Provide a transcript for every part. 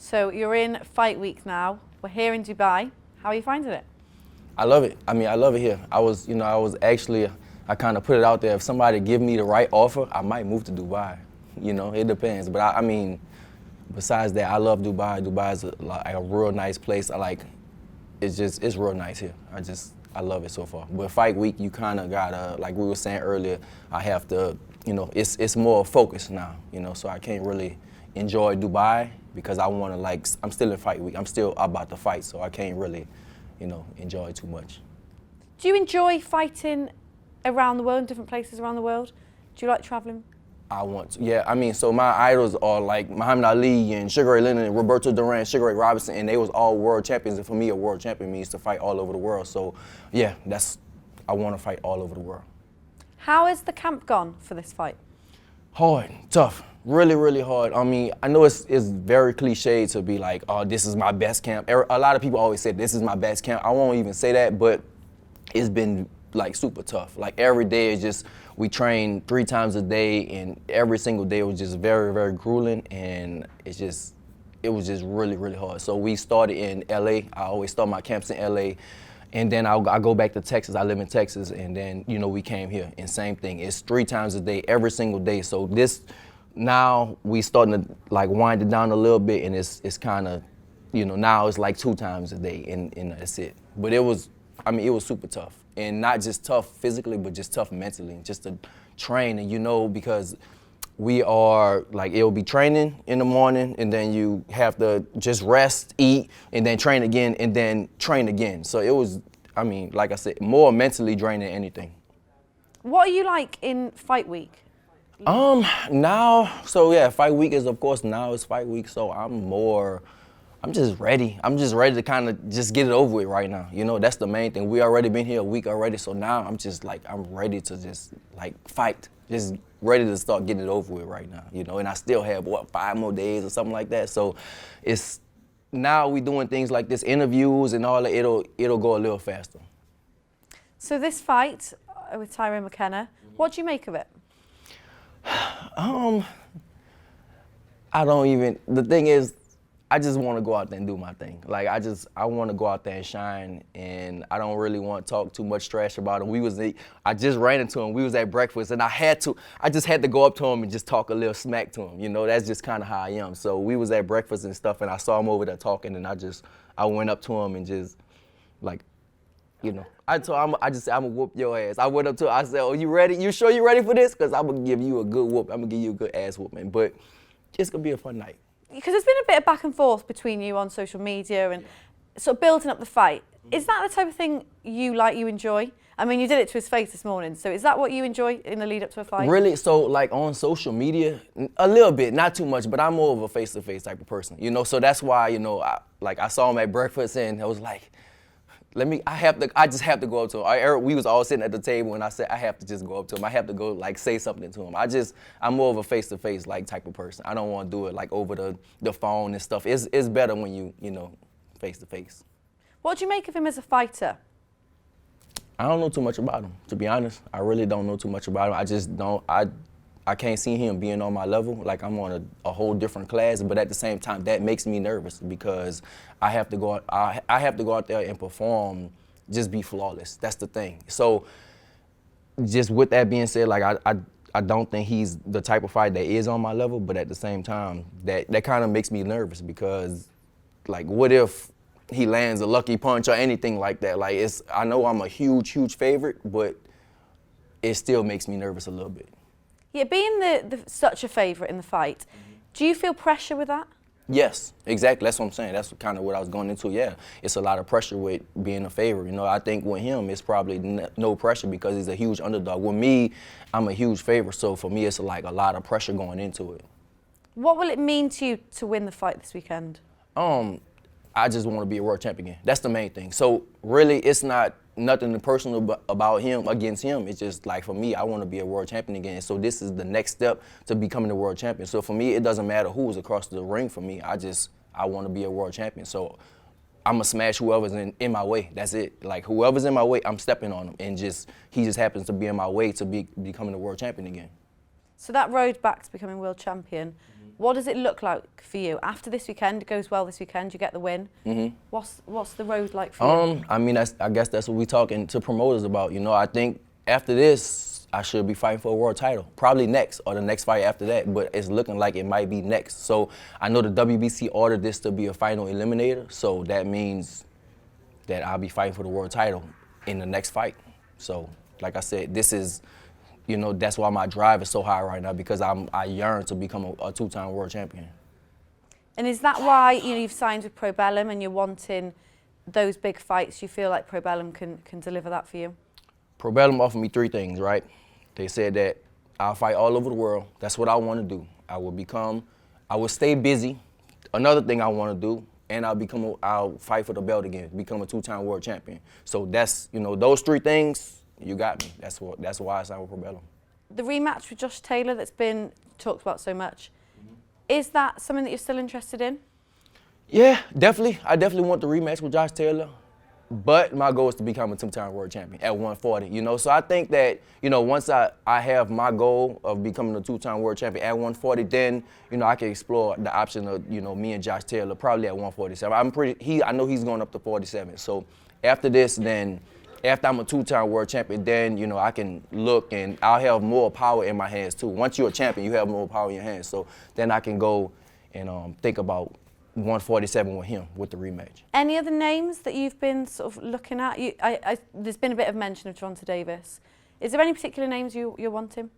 So you're in fight week now. We're here in Dubai. How are you finding it? I love it. I mean, I love it here. I kind of put it out there. If somebody give me the right offer, I might move to Dubai. You know, it depends. But I mean, besides that, I love Dubai. Dubai is a real nice place. It's real nice here. I love it so far. But fight week, you kind of gotta, like we were saying earlier, I have to, it's more focused now, so I can't really enjoy Dubai because I'm still in fight week. I'm still about to fight, so I can't really, enjoy too much. Do you enjoy fighting around the world, in different places around the world? Do you like traveling? I want to, yeah. I mean, so my idols are like Muhammad Ali and Sugar Ray Leonard and Roberto Duran, Sugar Ray Robinson, and they was all world champions. And for me, a world champion means to fight all over the world. So, yeah, I want to fight all over the world. How has the camp gone for this fight? Hard, tough, really, really hard. I mean, I know it's very cliche to be like, oh, this is my best camp. A lot of people always say this is my best camp. I won't even say that, but it's been like super tough. Like every day is just, we train 3 times a day, and every single day was just very, very grueling, and it was just really, really hard. So we started in LA. I always start my camps in LA, and then I go back to Texas. I live in Texas, and then, we came here, and same thing. It's 3 times a day, every single day. So now we starting to like wind it down a little bit, and it's kind of, now it's like 2 times a day, and that's it. But it was super tough. And not just tough physically, but just tough mentally, just to train. And because we are, like, it'll be training in the morning, and then you have to just rest, eat, and then train again, and then train again. So it was, like I said, more mentally draining than anything. What are you like in fight week? Fight week is, of course, now it's fight week, so I'm just ready. I'm just ready to kind of just get it over with right now. That's the main thing. We already been here a week already, so now I'm just like, I'm ready to just like fight. Just ready to start getting it over with right now, and I still have, 5 more days or something like that. So it's, now we doing things like this, interviews and all that, it'll go a little faster. So this fight with Tyrone McKenna, what do you make of it? The thing is, I just want to go out there and do my thing. Like, I want to go out there and shine, and I don't really want to talk too much trash about him. I just ran into him. We was at breakfast, and I just had to go up to him and just talk a little smack to him. That's just kind of how I am. So we was at breakfast and stuff, and I saw him over there talking, and I went up to him and just, like, I told him, I'm gonna whoop your ass. I went up to him, I said, oh, you ready? You sure you ready for this? Because I'm gonna give you a good whoop. I'm gonna give you a good ass whooping. But it's gonna be a fun night. Because there's been a bit of back and forth between you on social media and sort of building up the fight. Is that the type of thing you enjoy? I mean, you did it to his face this morning, so is that what you enjoy in the lead up to a fight? Really? So, like, on social media, a little bit, not too much, but I'm more of a face-to-face type of person, so that's why, I saw him at breakfast, and I was like, I just have to go up to him. We was all sitting at the table, and I said, I have to just go up to him. I have to go, like, say something to him. I'm more of a face-to-face, like, type of person. I don't want to do it, like, over the phone and stuff. It's better when you face-to-face. What do you make of him as a fighter? I don't know too much about him, to be honest. I really don't know too much about him. I just don't, I can't see him being on my level. Like, I'm on a whole different class, but at the same time, that makes me nervous because I have to go out there and perform, just be flawless. That's the thing. So, just with that being said, like, I don't think he's the type of fighter that is on my level, but at the same time, that kind of makes me nervous because, like, what if he lands a lucky punch or anything like that? Like, I know I'm a huge, huge favorite, but it still makes me nervous a little bit. Yeah, being such a favourite in the fight, do you feel pressure with that? Yes, exactly. That's what I'm saying. That's kind of what I was going into. Yeah, it's a lot of pressure with being a favorite. I think with him, it's probably no pressure because he's a huge underdog. With me, I'm a huge favorite, so for me, it's like a lot of pressure going into it. What will it mean to you to win the fight this weekend? I just want to be a world champion again. That's the main thing. So really, it's not nothing personal about him, against him. It's just like, for me, I want to be a world champion again. So this is the next step to becoming a world champion. So for me, it doesn't matter who's across the ring for me. I want to be a world champion. So I'm going to smash whoever's in my way. That's it. Like, whoever's in my way, I'm stepping on him. And he just happens to be in my way to becoming a world champion again. So that road back to becoming world champion, What does it look like for you after this weekend? It goes well this weekend. You get the win. What's the road like for you? I mean, I guess that's what we're talking to promoters about. You know, I think after this, I should be fighting for a world title. Probably next, or the next fight after that, but it's looking like it might be next. So I know the WBC ordered this to be a final eliminator, so that means that I'll be fighting for the world title in the next fight. So, like I said, this is, you know, that's why my drive is so high right now, because I yearn to become a two-time world champion. And is that why, you know, you've signed with Probellum and you're wanting those big fights? You feel like Probellum can deliver that for you? Probellum offered me 3 things, right? They said that I'll fight all over the world. That's what I want to do. I will stay busy. Another thing I want to do, and I'll fight for the belt again, become a 2-time world champion. So that's, you know, those 3 things, you got me. That's why I signed with Probellum. The rematch with Josh Taylor that's been talked about so much, is that something that you're still interested in? Yeah, definitely. I definitely want the rematch with Josh Taylor. But my goal is to become a 2-time world champion at 140, you know. So I think that, you know, once I have my goal of becoming a 2-time world champion at 140, then, you know, I can explore the option of, you know, me and Josh Taylor probably at 147. I know he's going up to 47. So after this, then, after I'm a 2-time world champion, then, you know, I can look and I'll have more power in my hands too. Once you're a champion, you have more power in your hands. So then I can go and think about 147 with him with the rematch. Any other names that you've been sort of looking at? There's been a bit of mention of Gervonta Davis. Is there any particular names you're wanting?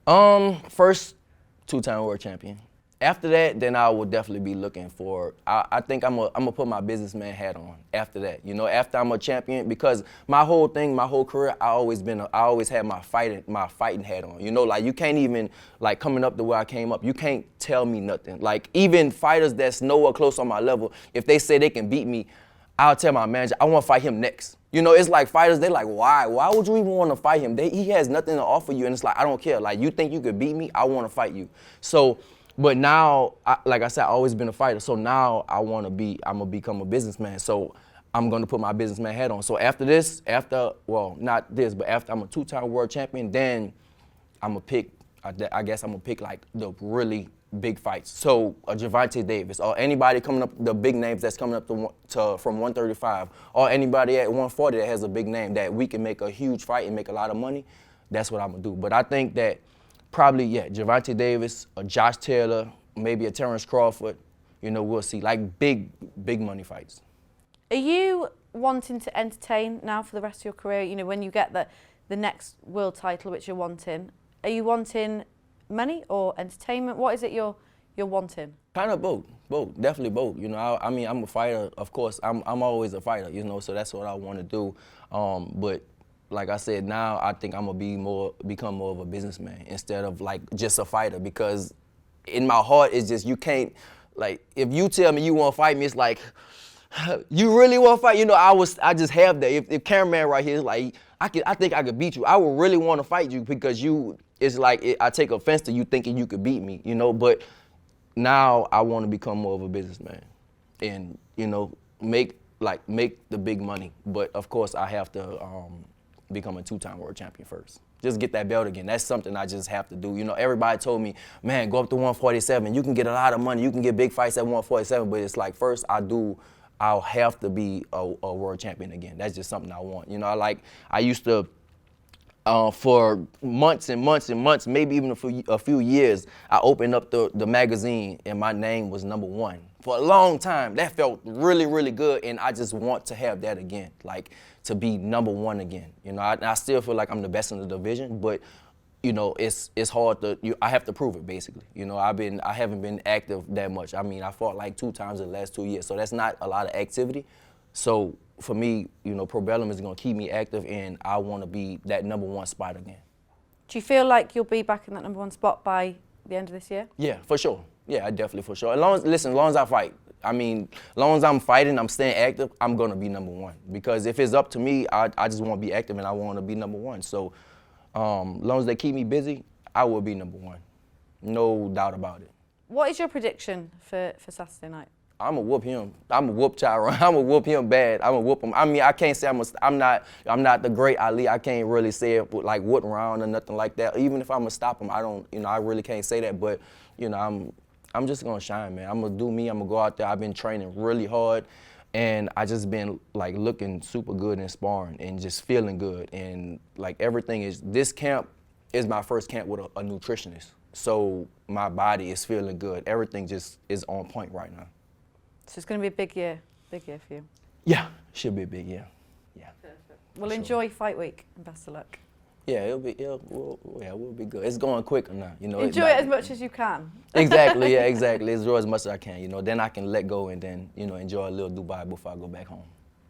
First, 2-time world champion. After that, then I will definitely be looking for, I think I'm gonna put my businessman hat on after that. You know, after I'm a champion, because my whole career, I always had my fighting hat on. You know, like you can't even, like coming up the way I came up, you can't tell me nothing. Like even fighters that's nowhere close on my level, if they say they can beat me, I'll tell my manager, I want to fight him next. You know, it's like fighters, they like, why? Why would you even want to fight him? He has nothing to offer you, and it's like, I don't care. Like, you think you could beat me? I want to fight you. So, but now, like I said, I've always been a fighter. So now I'm going to become a businessman. So I'm going to put my businessman hat on. So after this, well, not this, but after I'm a 2-time world champion, then I'm going to pick, I guess I'm going to pick like the really big fights. So Gervonta Davis, or anybody coming up, the big names that's coming up from 135, or anybody at 140 that has a big name that we can make a huge fight and make a lot of money, that's what I'm going to do. But I think that probably, yeah, Gervonta Davis, a Josh Taylor, maybe a Terrence Crawford. You know, we'll see. Like big money fights. Are you wanting to entertain now for the rest of your career? You know, when you get the next world title, which you're wanting, are you wanting money or entertainment? What is it you're wanting? Kind of both, definitely both. You know, I mean, I'm a fighter, of course. I'm always a fighter, you know, so that's what I want to do. But like I said, now I think I'm gonna become more of a businessman instead of like just a fighter, because in my heart it's just, you can't, like, if you tell me you want to fight me, it's like, you really want to fight? You know, I just have that. If cameraman right here is like, I think I could beat you, I would really want to fight you, because it's like I take offense to you thinking you could beat me, you know. But now I want to become more of a businessman and, you know, make the big money. But of course I have to become a 2-time world champion first. Just get that belt again. That's something I just have to do. You know, everybody told me, man, go up to 147. You can get a lot of money. You can get big fights at 147. But it's like, first I'll have to be a world champion again. That's just something I want. You know, I used to, for months and months and months, maybe even a few years, I opened up the magazine and my name was #1. For a long time, that felt really, really good, and I just want to have that again, like to be #1 again. You know, I still feel like I'm the best in the division, but you know, it's hard to, I have to prove it basically. You know, I haven't been active that much. I mean, I fought like 2 times in the last 2 years, so that's not a lot of activity. So for me, you know, Probellum is gonna keep me active, and I want to be that #1 spot again. Do you feel like you'll be back in that #1 spot by the end of this year? Yeah, for sure. Yeah, definitely, for sure. As long as I fight. I mean, as long as I'm fighting, I'm staying active, I'm gonna be #1. Because if it's up to me, I just want to be active and I want to be #1. So, as long as they keep me busy, I will be #1. No doubt about it. What is your prediction for Saturday night? I'ma whoop him. I'ma whoop Tyron. I'ma whoop him bad. I'ma whoop him. I mean, I can't say I'm not the great Ali. I can't really say it with, like whooping around or nothing like that. Even if I'ma stop him, I don't, I really can't say that. But, I'm just gonna shine, man. I'm gonna do me. I'm gonna go out there. I've been training really hard, and I just been like looking super good in sparring and just feeling good. And like everything is, this camp is my first camp with a nutritionist. So my body is feeling good. Everything just is on point right now. So it's going to be a big year for you. Yeah, should be a big year. Yeah. Perfect. Well, enjoy fight week and best of luck. Yeah, we'll be good. It's going quicker now, Enjoy it as much as you can. Exactly, yeah, exactly. Enjoy as much as I can, Then I can let go and then, enjoy a little Dubai before I go back home.